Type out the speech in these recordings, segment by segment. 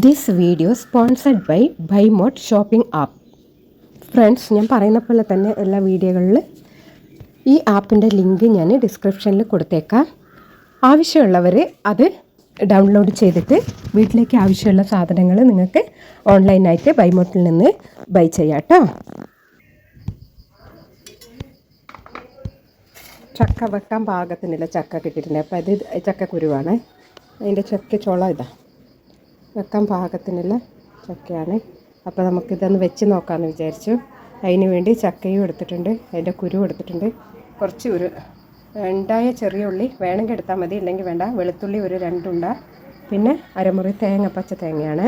This video sponsored by Bymod shopping app. Friends, ഞാൻ പറയുന്ന പോലെ തന്നെ എല്ലാ വീഡിയോകളിൽ ഈ ആപ്പിൻ്റെ ലിങ്ക് ഞാൻ ഡിസ്ക്രിപ്ഷനിൽ കൊടുത്തേക്കാം. ആവശ്യമുള്ളവർ അത് ഡൗൺലോഡ് ചെയ്തിട്ട് വീട്ടിലേക്ക് ആവശ്യമുള്ള സാധനങ്ങൾ നിങ്ങൾക്ക് ഓൺലൈനായിട്ട് ബൈമോട്ടിൽ നിന്ന് ബൈ ചെയ്യാം കേട്ടോ. ചക്ക വെക്കാൻ പാകത്തിനില്ല ചക്ക കിട്ടിയിട്ടുണ്ട്. അപ്പോൾ ഇത് ചക്കക്കുരുവാണ്. അതിൻ്റെ ചക്ക ചോള ഇതാ വെക്കാൻ പാകത്തിനുള്ള ചക്കയാണ്. അപ്പോൾ നമുക്കിതൊന്ന് വെച്ച് നോക്കാമെന്ന് വിചാരിച്ചു. അതിന് വേണ്ടി ചക്കയും എടുത്തിട്ടുണ്ട്, അതിൻ്റെ കുരു എടുത്തിട്ടുണ്ട്, കുറച്ച് ഉണ്ടായ ചെറിയ ഉള്ളി വേണമെങ്കിൽ എടുത്താൽ മതി, ഇല്ലെങ്കിൽ വേണ്ട. വെളുത്തുള്ളി ഒരു 2 ഉണ്ട, പിന്നെ അരമുറി തേങ്ങ, പച്ച തേങ്ങയാണ്.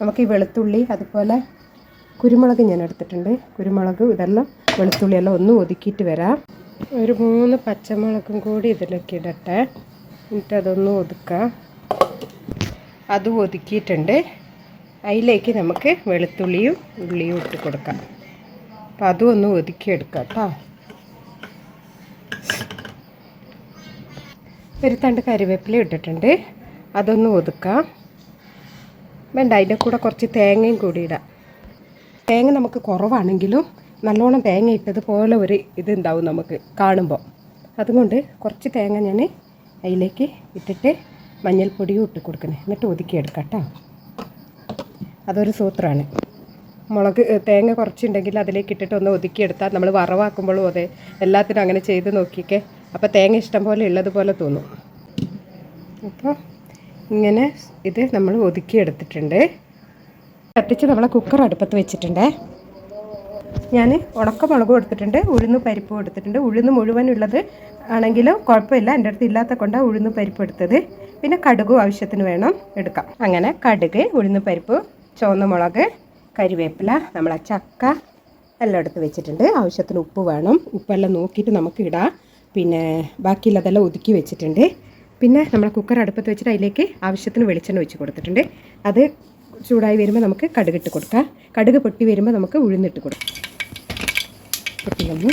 നമുക്ക് ഈ വെളുത്തുള്ളി അതുപോലെ കുരുമുളക് ഞാൻ എടുത്തിട്ടുണ്ട്. കുരുമുളക് ഇതെല്ലാം വെളുത്തുള്ളിയെല്ലാം ഒന്ന് ഒതുക്കിയിട്ട് വരാം. ഒരു 3 പച്ചമുളകും കൂടി ഇതിലേക്ക് ഇടട്ടെ. എന്നിട്ട് അതൊന്ന് ഒതുക്കാം. അതും ഒതുക്കിയിട്ടുണ്ട്. അതിലേക്ക് നമുക്ക് വെളുത്തുള്ളിയും ഉള്ളിയും ഇട്ട് കൊടുക്കാം. അപ്പോൾ അതും ഒന്ന് ഒതുക്കിയെടുക്കാം കേട്ടോ. ഒരു തണ്ട് കറിവേപ്പില ഇട്ടിട്ടുണ്ട്, അതൊന്ന് ഒതുക്കാം. വേണ്ട, അതിൻ്റെ കൂടെ കുറച്ച് തേങ്ങയും കൂടി ഇടാം. തേങ്ങ നമുക്ക് കുറവാണെങ്കിലും നല്ലോണം തേങ്ങ ഇട്ടതുപോലെ ഒരു ഇതുണ്ടാവും നമുക്ക് കാണുമ്പോൾ. അതുകൊണ്ട് കുറച്ച് തേങ്ങ ഞാൻ അതിലേക്ക് ഇട്ടിട്ട് മഞ്ഞൾപ്പൊടിയും ഇട്ട് കൊടുക്കണേ, എന്നിട്ട് ഒതുക്കിയെടുക്കാം കേട്ടോ. അതൊരു സൂത്രമാണ്. തേങ്ങ കുറച്ചുണ്ടെങ്കിൽ അതിലേക്ക് ഇട്ടിട്ട് ഒന്ന് ഒതുക്കിയെടുത്താൽ നമ്മൾ വറവാക്കുമ്പോഴും അതെ, എല്ലാത്തിനും അങ്ങനെ ചെയ്ത് നോക്കിക്കേ. അപ്പോൾ തേങ്ങ ഇഷ്ടം പോലെ ഉള്ളതുപോലെ തോന്നും. അപ്പോൾ ഇങ്ങനെ ഇത് നമ്മൾ ഒതുക്കിയെടുത്തിട്ടുണ്ട്. കത്തിച്ച് നമ്മളെ കുക്കർ അടുപ്പത്ത് വെച്ചിട്ടുണ്ട്. ഞാൻ ഉണക്കമുളകും എടുത്തിട്ടുണ്ട്, ഉഴുന്ന് പരിപ്പും എടുത്തിട്ടുണ്ട്. ഉഴുന്ന് മുഴുവൻ ഉള്ളത് ആണെങ്കിലും കുഴപ്പമില്ല, എൻ്റെ അടുത്ത് ഇല്ലാത്ത കൊണ്ടാണ് ഉഴുന്ന് പരിപ്പ് എടുത്തത്. പിന്നെ കടുകും ആവശ്യത്തിന് വേണം എടുക്കാം. അങ്ങനെ കടുക്, ഉഴുന്ന് പരിപ്പ്, ചുവന്ന മുളക്, കരിവേപ്പില, നമ്മളെ ചക്ക എല്ലാം എടുത്ത് വെച്ചിട്ടുണ്ട്. ആവശ്യത്തിന് ഉപ്പ് വേണം, ഉപ്പെല്ലാം നോക്കിയിട്ട് നമുക്ക് ഇടാം. പിന്നെ ബാക്കിയുള്ളതെല്ലാം ഒതുക്കി വെച്ചിട്ടുണ്ട്. പിന്നെ നമ്മൾ കുക്കർ അടുപ്പത്ത് വെച്ചിട്ട് അതിലേക്ക് ആവശ്യത്തിന് വെളിച്ചെണ്ണ ഒഴിച്ച് കൊടുത്തിട്ടുണ്ട്. അത് ചൂടായി വരുമ്പോൾ നമുക്ക് കടുകിട്ട് കൊടുക്കാം. കടുക് പൊട്ടി വരുമ്പോൾ നമുക്ക് ഉഴുന്നിട്ട് കൊടുക്കാം. പൊട്ടി വന്നു.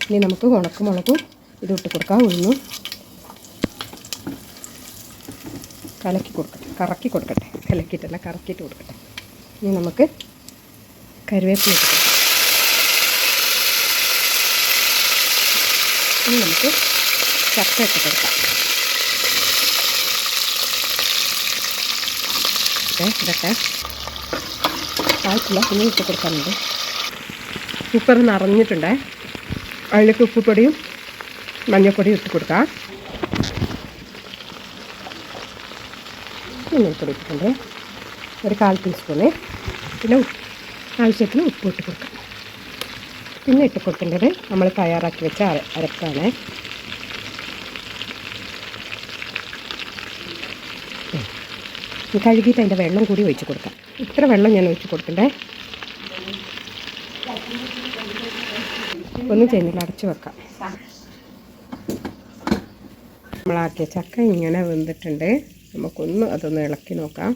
ഇനി നമുക്ക് ഉണക്കമുളകും ഇതിട്ട് കൊടുക്കാം. ഉഴുന്നു കറക്കി കൊടുക്കട്ടെ. കലക്കിയിട്ടല്ല, കറക്കിയിട്ട് കൊടുക്കട്ടെ. ഇനി നമുക്ക് കറിവേപ്പില ഇട്ട് കൊടുക്കാം. ഇനി നമുക്ക് ചക്ക ഇട്ട് കൊടുക്കാം. ഇതൊക്കെ ആയിട്ടില്ല, ഇനി ഇട്ട് കൊടുക്കാനുണ്ട്. കുക്കർ നിറഞ്ഞിട്ടുണ്ട്. അതിലേക്ക് ഉപ്പുപൊടിയും മഞ്ഞൾപ്പൊടിയും ഇട്ട് കൊടുക്കാം. മഞ്ഞൾപ്പൊടി ഇട്ടിട്ടുണ്ട്, ഒരു 1/4 ടീസ്പൂണ്. പിന്നെ ആവശ്യത്തിന് ഉപ്പ് ഇട്ട് കൊടുക്കാം. പിന്നെ ഇട്ട് കൊടുക്കേണ്ടത് നമ്മൾ തയ്യാറാക്കി വെച്ച അരപ്പാണ്. കഴുകിയിട്ട് അതിൻ്റെ വെള്ളം കൂടി ഒഴിച്ച് കൊടുക്കാം. ഇത്ര വെള്ളം ഞാൻ ഒഴിച്ച് കൊടുക്കണ്ടേ. ഒന്നും ചെയ്യുന്നില്ല, അടച്ച് വെക്കാം. നമ്മളാക്കിയ ചക്ക ഇങ്ങനെ വെന്തിട്ടുണ്ട്. അതൊന്ന് ഇളക്കി നോക്കാം.